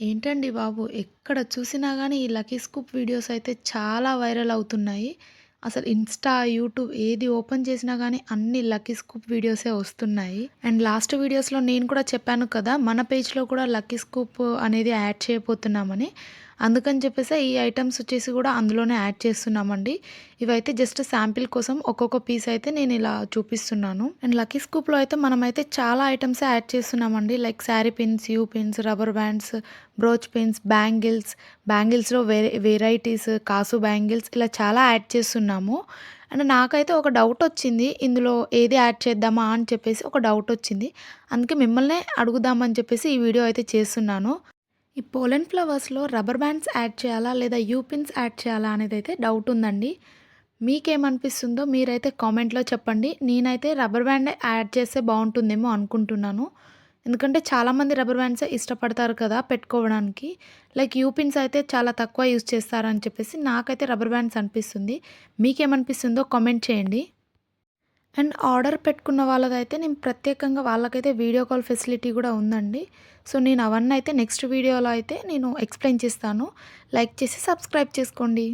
ఏంటండి బాబు! ఎక్కడ చూసినా గానీ ఈ లక్కీ స్కూప్ వీడియోస్ అయితే చాలా వైరల్ అవుతున్నాయి. అసలు ఇన్‌స్టా, యూట్యూబ్ ఏది ఓపెన్ చేసినా గానీ అన్ని లక్కీ స్కూప్ వీడియోసే వస్తున్నాయి. అండ్ లాస్ట్ వీడియోస్‌లో నేను కూడా చెప్పాను కదా! మన పేజ్‌లో కూడా లక్కీ స్కూప్ అనేది యాడ్ చేయబోతున్నామని. అందుకని చెప్పేసే ఈ ఐటెమ్స్ వచ్చేసి కూడా అందులోనే యాడ్ చేస్తున్నామండి. ఇవైతే జస్ట్ శాంపిల్ కోసం ఒక్కొక్క పీస్ అయితే నేనిలా చూపిస్తున్నాను. అండ్ లక్కీ స్కూప్‌లో అయితే మనమైతే చాలా ఐటెమ్సే యాడ్ చేస్తున్నామండి. Like sari pins, U pins, rubber bands, brooch pins, బ్యాంగిల్స్‌లో వెరైటీస్, కాసు బ్యాంగిల్స్ ఇలా చాలా యాడ్ చేస్తున్నాము. అండ్ నాకైతే ఒక డౌటొచ్చింది. ఇందులో ఏది యాడ్ చేద్దామా అని చెప్పేసి ఒక డౌటొచ్చింది. అందుకే మిమ్మల్నే అడుగుదామని చెప్పేసి ఈ వీడియో అయితే చేస్తున్నాను. ఈ పోలెన్ ఫ్లవర్స్‌లో రబ్బర్ బ్యాండ్స్ యాడ్ చేయాలా? లేదా యూ పిన్స్ యాడ్ చేయాలా? అనేదైతే డౌట్ ఉందండి. మీకేమనిపిస్తుందో మీరైతే కామెంట్‌లో చెప్పండి. నేనైతే రబ్బర్ బ్యాండే యాడ్ చేస్తే బావుంటుందేమో అనుకుంటున్నాను. ఎందుకంటే చాలామంది రబ్బర్ బ్యాండ్సే ఇష్టపడతారు కదా పెట్టుకోవడానికి. లైక్ యూ పిన్స్ అయితే చాలా తక్కువ యూజ్ చేస్తారని చెప్పేసి నాకైతే రబ్బర్ బ్యాండ్స్ అనిపిస్తుంది. మీకేమనిపిస్తుందో కామెంట్ చేయండి. అండ్ ఆర్డర్ పెట్టుకున్న వాళ్ళదైతే నేను ప్రత్యేకంగా వాళ్ళకైతే వీడియో కాల్ ఫెసిలిటీ గూడా ఉందండి. సో, నేను అవన్నైతే నెక్స్ట్ వీడియోలో అయితే నేను ఎక్స్‌ప్లెయిన్ చేస్తాను. లైక్ చేసి సబ్స్క్రైబ్ చేసుకోండి.